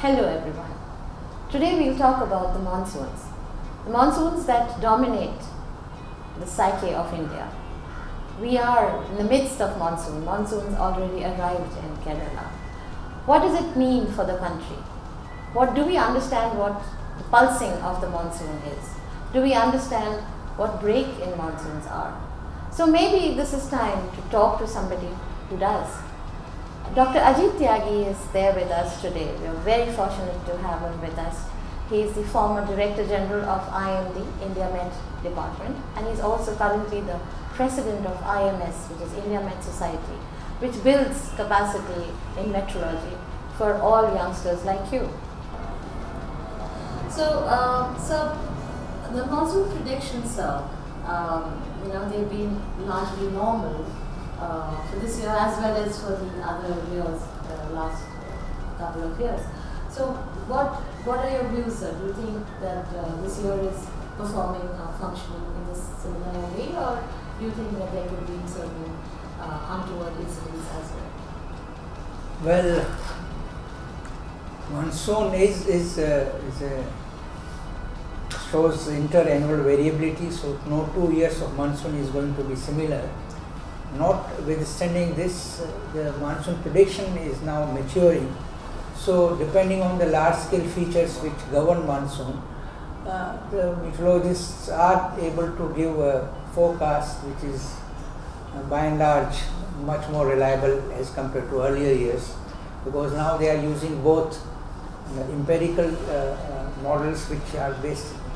Hello everyone. Today we'll talk about the monsoons. The monsoons that dominate the psyche of India. We are in the midst of monsoon. Monsoons already arrived in Kerala. What does it mean for the country? What do we understand what the pulsing of the monsoon is? Do we understand what break in monsoons are? So maybe this is time to talk to somebody who does. Dr. Ajit Tyagi is there with us today. We are very fortunate to have him with us. He is the former Director General of IMD, India Met Department, and he is also currently the President of IMS, which is India Met Society, which builds capacity in meteorology for all youngsters like you. So the monsoon predictions, they've been largely normal for this year as well as for the other years, last couple of years. So what are your views, sir? Do you think that this year is performing or functioning in this similar way, or do you think that there could be certain untoward incidents as well? Well, monsoon shows interannual variability, so no 2 years of monsoon is going to be similar. Notwithstanding this, the monsoon prediction is now maturing. So depending on the large scale features which govern monsoon, the meteorologists are able to give a forecast which is by and large much more reliable as compared to earlier years, because now they are using both empirical models which are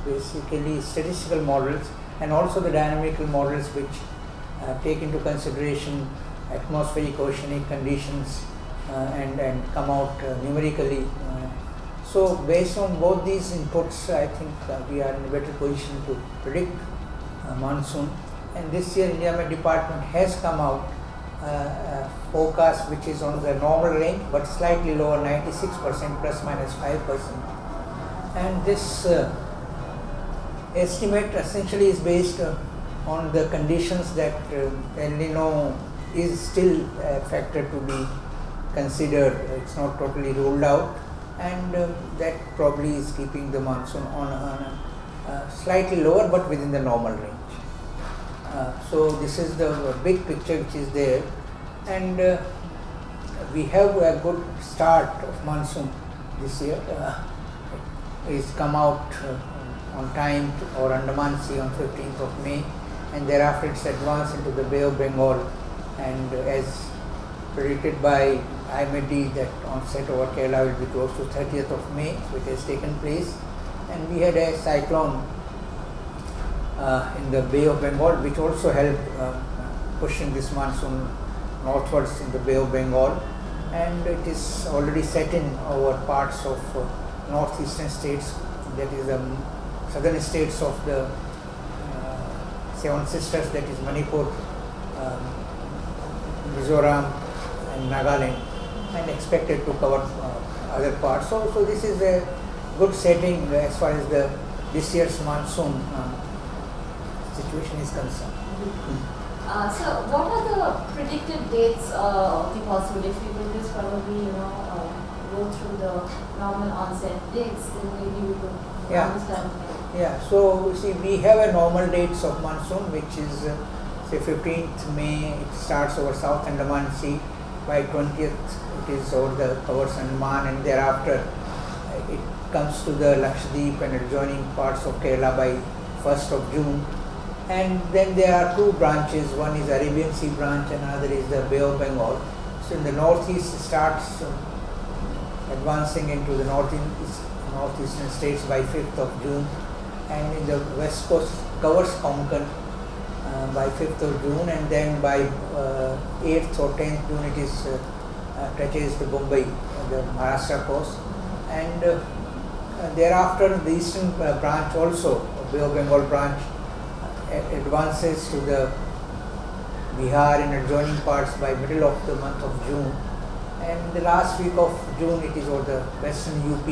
basically statistical models, and also the dynamical models which take into consideration atmospheric oceanic conditions and come out numerically. So based on both these inputs, I think we are in a better position to predict monsoon. And this year India Met Department has come out a forecast which is on the normal range but slightly lower, 96% plus minus 5%. And this estimate essentially is based on the conditions that El Nino is still a factor to be considered. It's not totally ruled out, and that probably is keeping the monsoon on a slightly lower but within the normal range. So this is the big picture which is there, and we have a good start of monsoon this year. It's come out on time or Andaman Sea on 15th of May, and thereafter it's advanced into the Bay of Bengal, and as predicted by IMD that onset over Kerala will be close to 30th of May, which has taken place. And we had a cyclone in the Bay of Bengal which also helped pushing this monsoon northwards in the Bay of Bengal, and it is already set in over parts of northeastern states, that is the southern states of the Seven Sisters, that is Manipur, Mizoram and Nagaland, and expected to cover other parts. So this is a good setting as far as this year's monsoon situation is concerned. So what are the predicted dates of the monsoon? If you will just probably go through the normal onset dates, then maybe we could understand. Yeah, so see, we have a normal dates of monsoon which is say 15th May it starts over South Andaman Sea, by 20th it is over the covers Andaman, and thereafter it comes to the Lakshadweep and adjoining parts of Kerala by 1st of June. And then there are two branches, one is Arabian Sea branch and another is the Bay of Bengal. So in the northeast it starts advancing into the northeastern states by 5th of June, and in the west coast covers Konkan by 5th of June, and then by 8th or 10th June it is touches the Mumbai, the Maharashtra coast, and thereafter the eastern branch also, Bay of Bengal branch, advances to the Bihar and adjoining parts by middle of the month of June, and the last week of June it is over the western UP,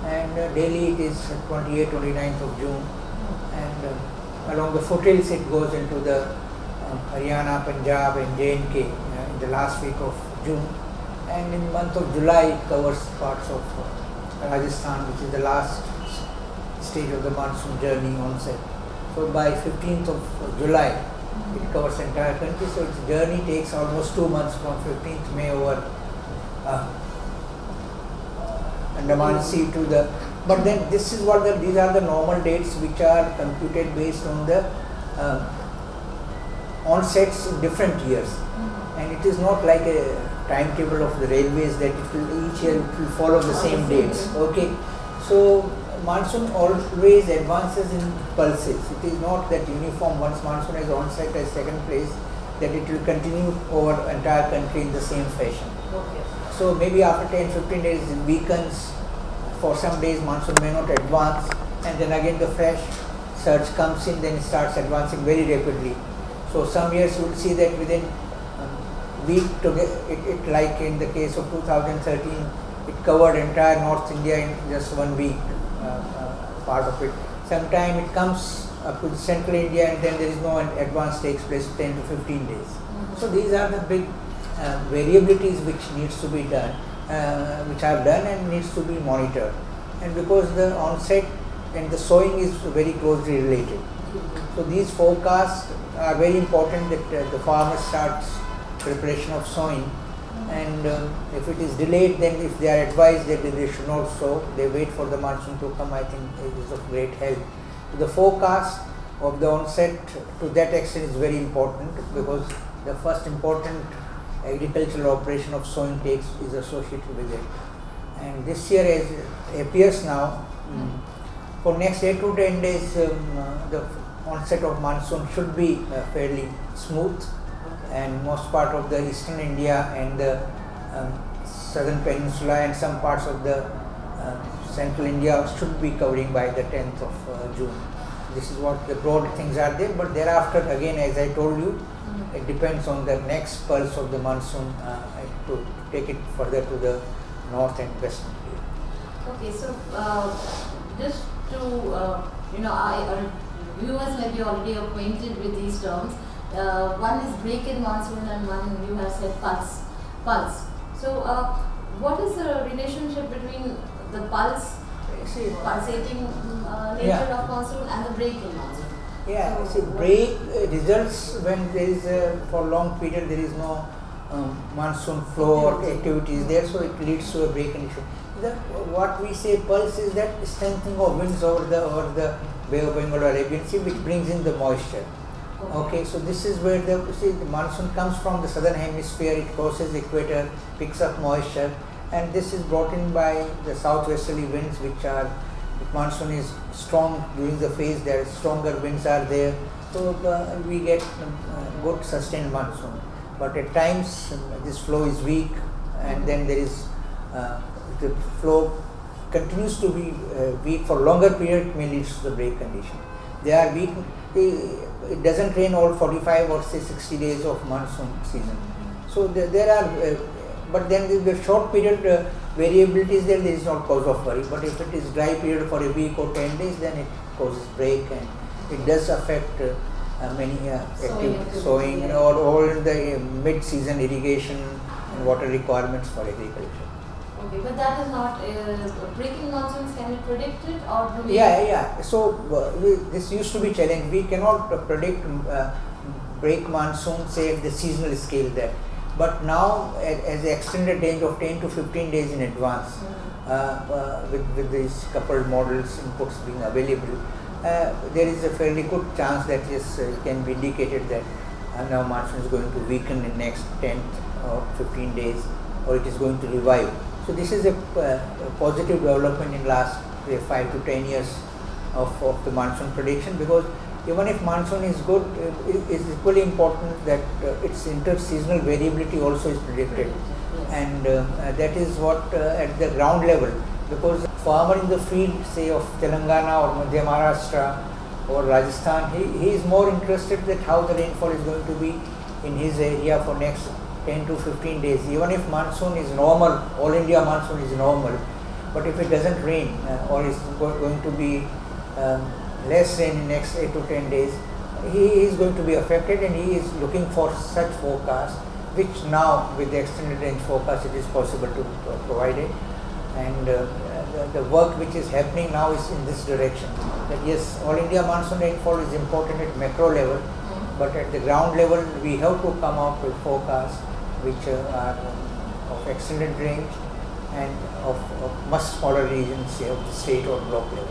and Delhi it is 28th, 29th of June, and along the foothills it goes into the Haryana, Punjab and J&K in the last week of June, and in the month of July it covers parts of Rajasthan, which is the last stage of the monsoon journey onset. So by 15th of July, it covers the entire country. So its journey takes almost 2 months from 15th May over Andaman Sea to the. But then this is what these are the normal dates which are computed based on the onsets in different years, and it is not like a timetable of the railways that it will each year it will follow the same dates. Okay, so monsoon always advances in pulses. It is not that uniform. Once monsoon is onset at second place, that it will continue over entire country in the same fashion. Okay. So maybe after 10-15 days it weakens. For some days monsoon may not advance, and then again the fresh surge comes in, then it starts advancing very rapidly. So some years you will see that within week to it like in the case of 2013, it covered entire North India in just 1 week, part of it. Sometime it comes up to central India, and then there is no advance takes place 10 to 15 days. So these are the big variabilities which needs to be done, which are done and needs to be monitored. And because the onset and the sowing is very closely related, so these forecasts are very important that the farmer starts preparation of sowing, and if it is delayed, then if they are advised that they should not sow, they wait for the monsoon to come, I think it is of great help. The forecast of the onset to that extent is very important, because the first important agricultural operation of sowing takes is associated with it. And this year, as it appears now, for next 8 to 10 days, the onset of monsoon should be fairly smooth, and most part of the eastern India and the southern peninsula and some parts of the central India should be covering by the 10th of June. This is what the broad things are there, but thereafter again, as I told you, it depends on the next pulse of the monsoon to take it further to the north and west. Okay, so just to our viewers may be already acquainted with these terms. One is break-in monsoon, and one you have said pulse. So what is the relationship between the pulsating nature of monsoon and the break-in monsoon? Yeah, so break results when there is for long period there is no monsoon flow or activities there, so it leads to a break condition. What we say pulse is that strengthening of winds over the Bay of Bengal or Arabian Sea, which brings in the moisture. Okay, so this is where the monsoon comes from the southern hemisphere, it crosses the equator, picks up moisture, and this is brought in by the southwesterly winds, which are, if monsoon is strong during the phase, there stronger winds are there, so we get good sustained monsoon. But at times this flow is weak, and then there is the flow continues to be weak for longer period, it may lead to the break condition. They are weak. It doesn't rain all 45 or say 60 days of monsoon season. So there are, but then the short period variability is there is not cause of worry. But if it is dry period for a week or 10 days, then it causes break, and it does affect many activities, sowing or all the mid-season irrigation and water requirements for agriculture. Okay, but that is not breaking monsoons. Can we predict it, or do we? Yeah. So this used to be challenged. We cannot predict break monsoon, say at the seasonal scale there. But now, as the extended range of 10 to 15 days in advance, with these coupled models inputs being available, there is a fairly good chance that this can be indicated that now monsoon is going to weaken in next 10 or 15 days, or it is going to revive. So this is a positive development in last 5 to 10 years of the monsoon prediction, because even if monsoon is good, it is equally important that its inter-seasonal variability also is predicted, and that is what at the ground level, because farmer in the field, say of Telangana or Madhya Maharashtra or Rajasthan, he is more interested that how the rainfall is going to be in his area for next 10 to 15 days. Even if monsoon is normal, all India monsoon is normal, but if it doesn't rain or is going to be less rain in next 8 to 10 days, he is going to be affected, and he is looking for such forecast, which now with the extended range forecast it is possible to provide it. And the work which is happening now is in this direction. That yes, all India monsoon rainfall is important at macro level, but at the ground level we have to come out with forecasts which are of extended range and of much smaller regions, say, of the state or block level.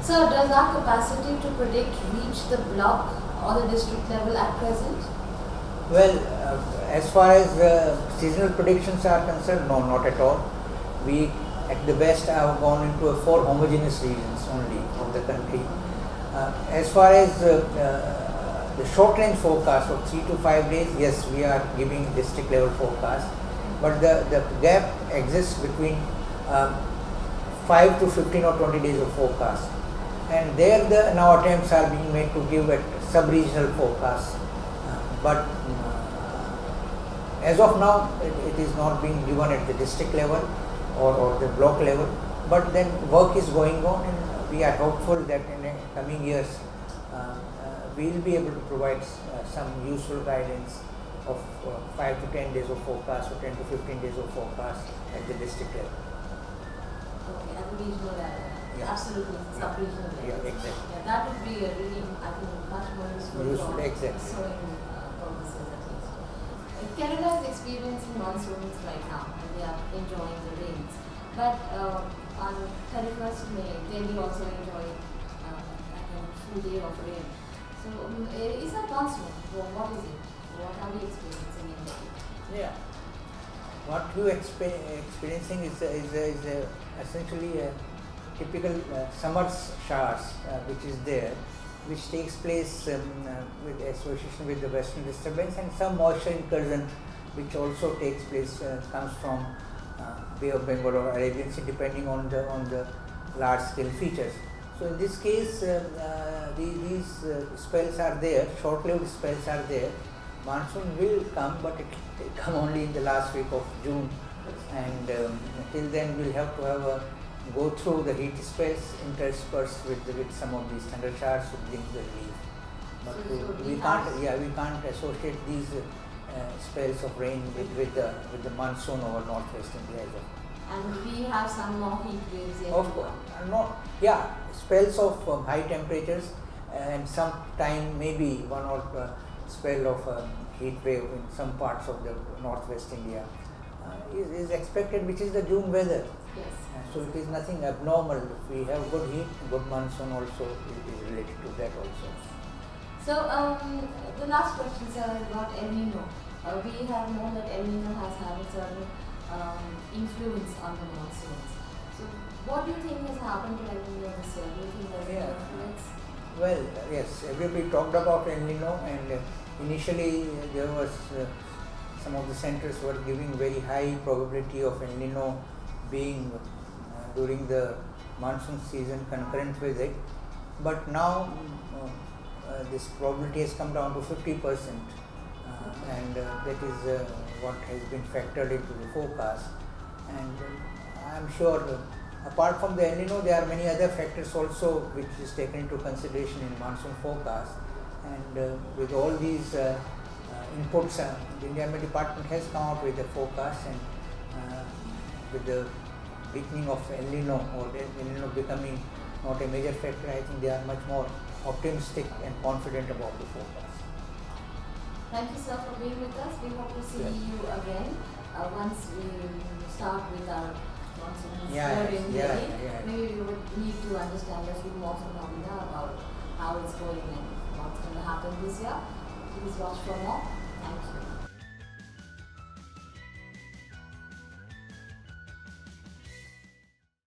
So does our capacity to predict reach the block or the district level at present? Well, as far as seasonal predictions are concerned, no, not at all. We at the best have gone into 4 homogeneous regions only of the country. As far as the short range forecast of 3 to 5 days, yes, we are giving district level forecast, but the gap exists between 5 to 15 or 20 days of forecast, and there now attempts are being made to give at sub-regional forecast, but as of now it is not being given at the district level or the block level, but then work is going on, and we are hopeful that in the coming years we will be able to provide some useful guidance of 5 to 10 days of forecast or 10 to 15 days of forecast at the district level. Okay, at the regional level. Yeah. Absolutely, sub-regional level. Yeah, exactly. Yeah, that would be a really, I think, much more useful for Exactly. sowing purposes at least. Canada is experiencing monsoons right now and they are enjoying the rains. But on 31st May, Delhi also enjoyed a full day of rain. So is that monsoon? What is it? What are we experiencing in Delhi? Yeah. What you experiencing is essentially a typical summer showers which is there, which takes place with association with the western disturbance, and some moisture incursion which also takes place comes from Bay of Bengal or Arabian Sea, depending on the large scale features. So in this case these spells are there, short-lived spells are there. Monsoon will come, but it will come only in the last week of June, and till then we'll have to go through the heat spells interspersed with some of these thunder showers to bring the relief. But we can't associate these spells of rain with the monsoon over northwest India. And we have some more heat waves yet. Of course, spells of high temperatures, and some time maybe one or spell of heat wave in some parts of the northwest India is expected, which is the June weather. Yes. So it is nothing abnormal. If we have good heat, good monsoon also is related to that also. So the last question, sir, is about El Nino. We have known that El Nino has had a certain influence on the monsoons. So what do you think has happened to El Nino this year? Do you think there's an influence? Well, yes, everybody talked about El Nino, and initially there was some of the centers were giving very high probability of El Nino being during the monsoon season concurrent with it, but now this probability has come down to 50%, and that is what has been factored into the forecast. And I am sure apart from the El Nino, there are many other factors also which is taken into consideration in monsoon forecast, and with all these inputs, the Indian Environment Department has come out with a forecast, and with the beginning of El Nino or El Nino becoming not a major factor, I think they are much more optimistic and confident about the forecast. Thank you, sir, for being with us. We hope to see you again once we start with our monsoon in Delhi. Maybe we would need to understand a few more phenomena about how it's going and what's going to happen this year. Please watch for more. Thank you.